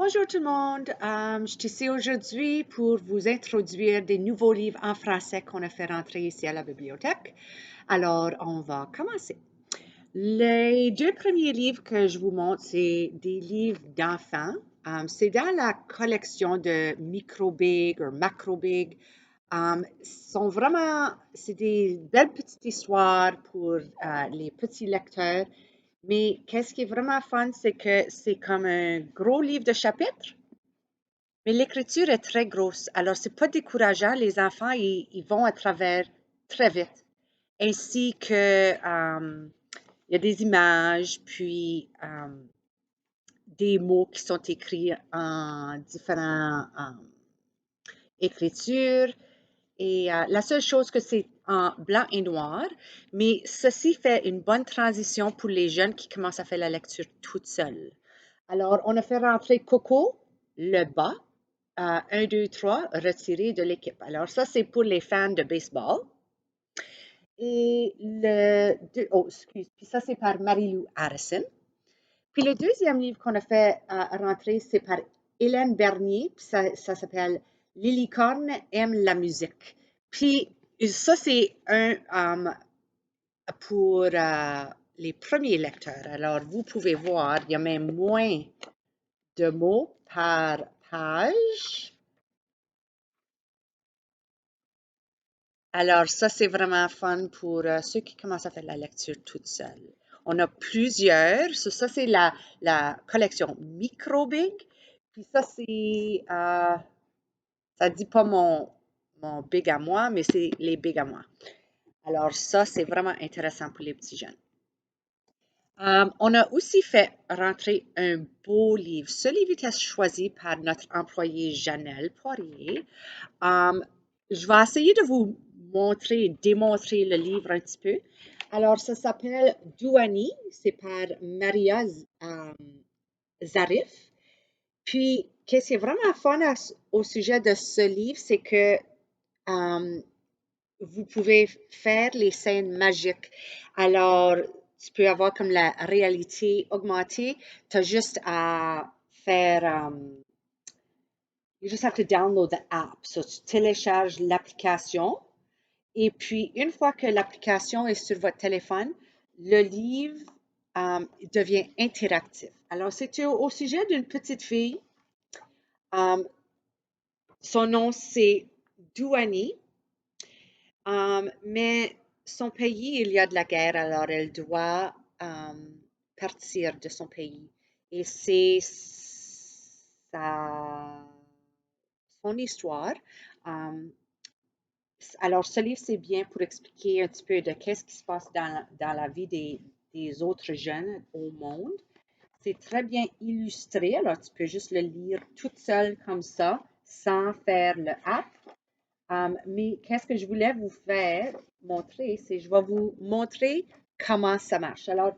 Bonjour tout le monde, je suis ici aujourd'hui pour vous introduire des nouveaux livres en français qu'on a fait rentrer ici à la bibliothèque. Alors, on va commencer. Les deux premiers livres que je vous montre, c'est des livres d'enfants. C'est dans la collection de Microbig ou Macrobig. C'est des belles petites histoires pour les petits lecteurs. Mais qu'est-ce qui est vraiment fun, c'est que c'est comme un gros livre de chapitres, mais l'écriture est très grosse. Alors, c'est pas décourageant. Les enfants, ils vont à travers très vite. Ainsi que, il y a des images, puis des mots qui sont écrits en différentes écritures. Et la seule chose que c'est en blanc et noir, mais ceci fait une bonne transition pour les jeunes qui commencent à faire la lecture toute seule. Alors, on a fait rentrer Coco, le bas, 1, 2, 3, retiré de l'équipe. Alors, ça, c'est pour les fans de baseball. Et puis ça, c'est par Marie-Lou Harrison. Puis le deuxième livre qu'on a fait rentrer, c'est par Hélène Bernier, puis ça s'appelle Les licornes aiment la musique. Puis ça, c'est un pour les premiers lecteurs. Alors, vous pouvez voir, il y a même moins de mots par page. Alors, ça, c'est vraiment fun pour ceux qui commencent à faire la lecture toute seule. On a plusieurs. Ça, c'est la collection Microbig. Puis ça, c'est, ça dit pas mon big à moi, mais c'est les big à moi. Alors, ça, c'est vraiment intéressant pour les petits jeunes. On a aussi fait rentrer un beau livre. Ce livre était choisi par notre employée Janelle Poirier. Je vais essayer de vous démontrer le livre un petit peu. Alors, ça s'appelle Douani, c'est par Maria Zarif. Puis, qu'est-ce qui est vraiment fun au sujet de ce livre, c'est que vous pouvez faire les scènes magiques. Alors, tu peux avoir comme la réalité augmentée. Tu as juste à faire, you just have to download the app. So, tu télécharges l'application. Et puis, une fois que l'application est sur votre téléphone, le livre devient interactif. Alors, c'est au sujet d'une petite fille. Son nom, c'est Douani. Mais son pays, il y a de la guerre, alors elle doit partir de son pays. Et c'est son histoire. Alors, ce livre, c'est bien pour expliquer un petit peu de qu'est-ce qui se passe dans la vie des autres jeunes au monde. C'est très bien illustré, alors tu peux juste le lire toute seule comme ça, sans faire le app. Mais qu'est-ce que je voulais vous faire montrer, c'est je vais vous montrer comment ça marche. Alors,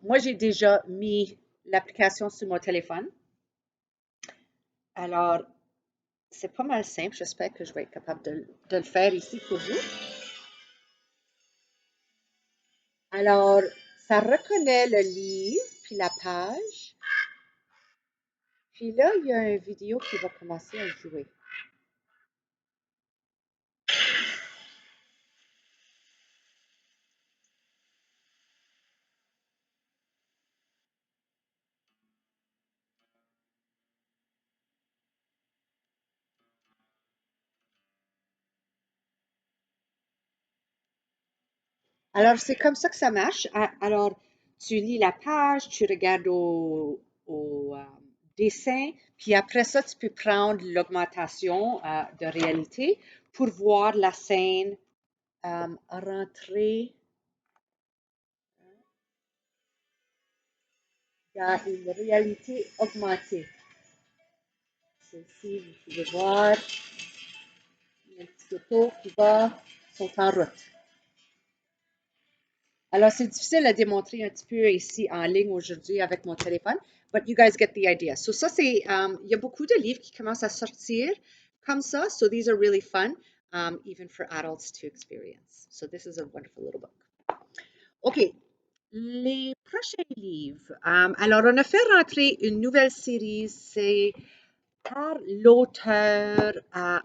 moi, j'ai déjà mis l'application sur mon téléphone. Alors, c'est pas mal simple. J'espère que je vais être capable de le faire ici pour vous. Alors, ça reconnaît le livre, puis la page. Puis là, il y a une vidéo qui va commencer à jouer. Alors, c'est comme ça que ça marche. Alors, tu lis la page, tu regardes au dessin, puis après ça, tu peux prendre l'augmentation de réalité pour voir la scène rentrer dans une réalité augmentée. Ceci, vous pouvez voir, il y a un petit auto qui sont en route. Alors, c'est difficile à démontrer un petit peu ici en ligne aujourd'hui avec mon téléphone, but you guys get the idea. So, ça, c'est, il y a beaucoup de livres qui commencent à sortir comme ça. So, these are really fun, even for adults to experience. So, this is a wonderful little book. OK. Les prochains livres. Alors, on a fait rentrer une nouvelle série, c'est par l'auteur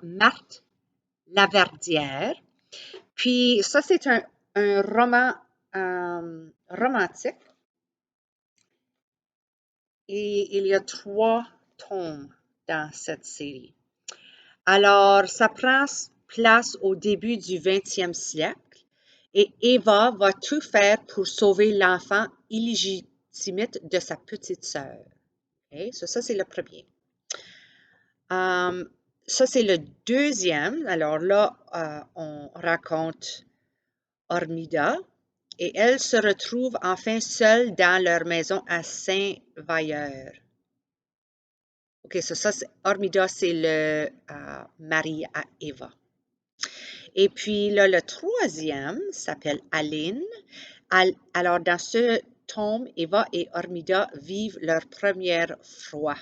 Marthe Laverdière. Puis ça, c'est un roman romantique et il y a 3 tomes dans cette série. Alors, ça prend place au début du 20e siècle et Eva va tout faire pour sauver l'enfant illégitime de sa petite sœur. Okay? Ça, c'est le premier. Ça, c'est le deuxième. Alors là, on raconte Ormida et elle se retrouve enfin seule dans leur maison à Saint-Vailleur. OK, ça Ormida, c'est le mari à Eva. Et puis là, le troisième s'appelle Aline. Alors, dans ce tome, Eva et Ormida vivent leur première fois.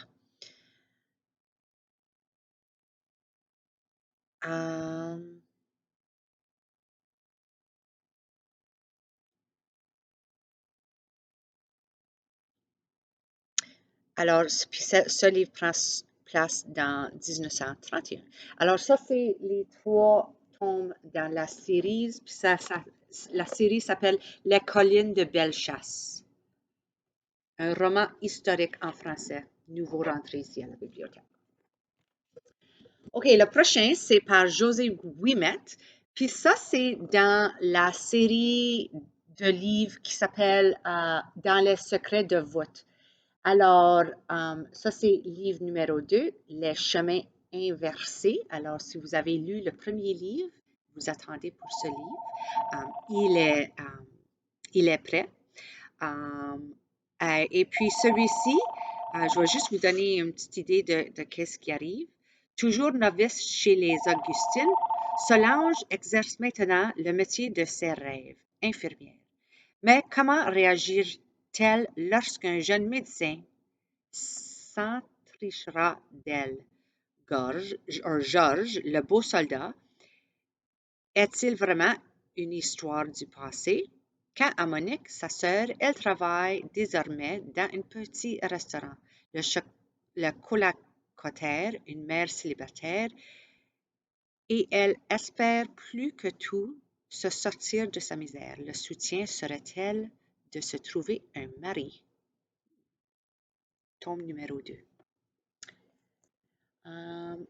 Alors, puis ce livre prend place dans 1931. Alors, ça, c'est les 3 tomes dans la série. Puis la série s'appelle Les collines de Bellechasse. Un roman historique en français, nouveau rentré ici à la bibliothèque. OK, le prochain, c'est par José Ouimet. Puis ça, c'est dans la série de livres qui s'appelle Dans les secrets de voûte. Alors, ça, c'est livre numéro 2, Les chemins inversés. Alors, si vous avez lu le premier livre, vous attendez pour ce livre. Il est prêt. Et puis, celui-ci, je vais juste vous donner une petite idée de qu'est-ce qui arrive. Toujours novice chez les Augustines, Solange exerce maintenant le métier de ses rêves, infirmière. Mais comment réagir-t-elle lorsqu'un jeune médecin s'entrichera d'elle? Georges, le beau soldat, est-il vraiment une histoire du passé? Quant à Monique, sa sœur, elle travaille désormais dans un petit restaurant. Le colocataire, une mère célibataire, et elle espère plus que tout se sortir de sa misère. Le soutien serait-elle de se trouver un mari? Tome numéro 2.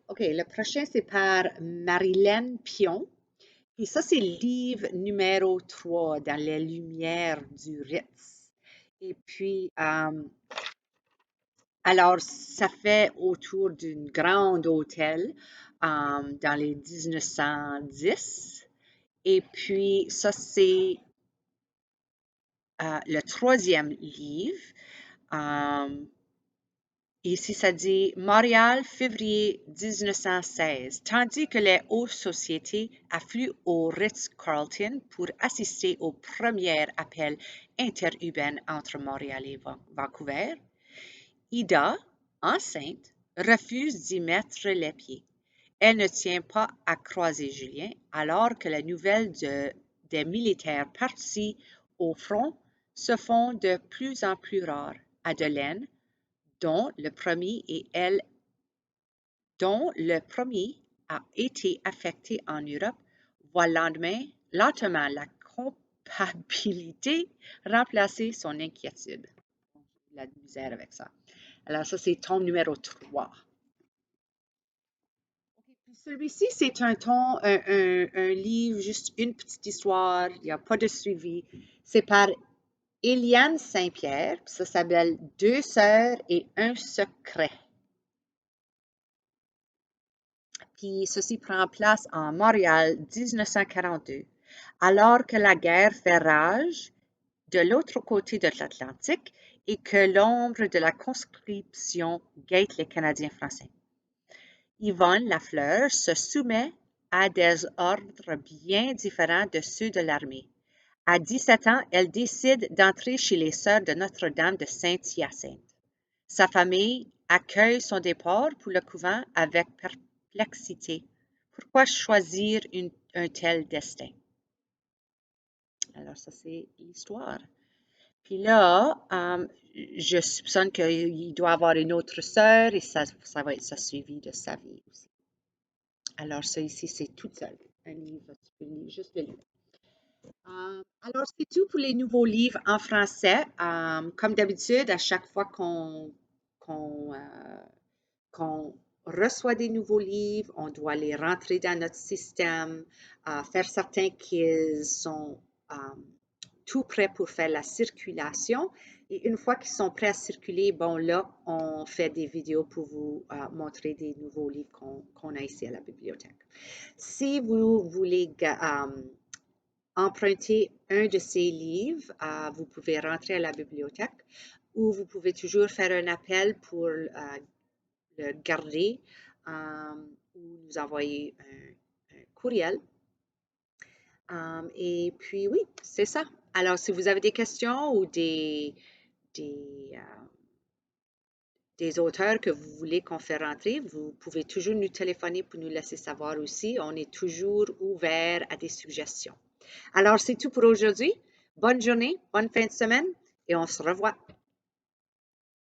OK, le prochain, c'est par Marilène Pion. Et ça, c'est le livre numéro 3 dans les Lumières du Ritz. Et puis, alors, ça fait autour d'un grand hôtel dans les 1910. Et puis, ça, c'est le troisième livre. Ici, ça dit Montréal, février 1916, tandis que les hautes sociétés affluent au Ritz-Carlton pour assister au premier appel interurbain entre Montréal et Vancouver. Ida, enceinte, refuse d'y mettre les pieds. Elle ne tient pas à croiser Julien, alors que la nouvelle des militaires partis au front se font de plus en plus rares. Madeleine, dont le premier a été affecté en Europe, voit lentement la culpabilité remplacer son inquiétude. La misère avec ça. Alors ça, c'est tome numéro 3. Celui-ci, c'est un livre, juste une petite histoire, il n'y a pas de suivi. C'est par Éliane Saint-Pierre, ça s'appelle Deux sœurs et un secret. Puis ceci prend place en Montréal 1942, alors que la guerre fait rage de l'autre côté de l'Atlantique et que l'ombre de la conscription guette les Canadiens français. Yvonne Lafleur se soumet à des ordres bien différents de ceux de l'armée. À 17 ans, elle décide d'entrer chez les Sœurs de Notre-Dame de Saint-Hyacinthe. Sa famille accueille son départ pour le couvent avec perplexité. Pourquoi choisir un tel destin? Alors ça, c'est l'histoire. Puis là, je soupçonne qu'il doit avoir une autre sœur et ça va être sa suivi de sa vie aussi. Alors, ça ici, c'est tout seul. Un livre, tu peux lire, juste le lire. Alors, c'est tout pour les nouveaux livres en français. Comme d'habitude, à chaque fois qu'on, qu'on reçoit des nouveaux livres, on doit les rentrer dans notre système, faire certain qu'ils sont tout prêts pour faire la circulation. Et une fois qu'ils sont prêts à circuler, bon là, on fait des vidéos pour vous montrer des nouveaux livres qu'on a ici à la bibliothèque. Si vous voulez emprunter un de ces livres, vous pouvez rentrer à la bibliothèque ou vous pouvez toujours faire un appel pour le garder ou nous envoyer un courriel. Et puis oui, c'est ça. Alors, si vous avez des questions ou des, euh, des auteurs que vous voulez qu'on fait rentrer, vous pouvez toujours nous téléphoner pour nous laisser savoir aussi. On est toujours ouvert à des suggestions. Alors, c'est tout pour aujourd'hui. Bonne journée, bonne fin de semaine et on se revoit.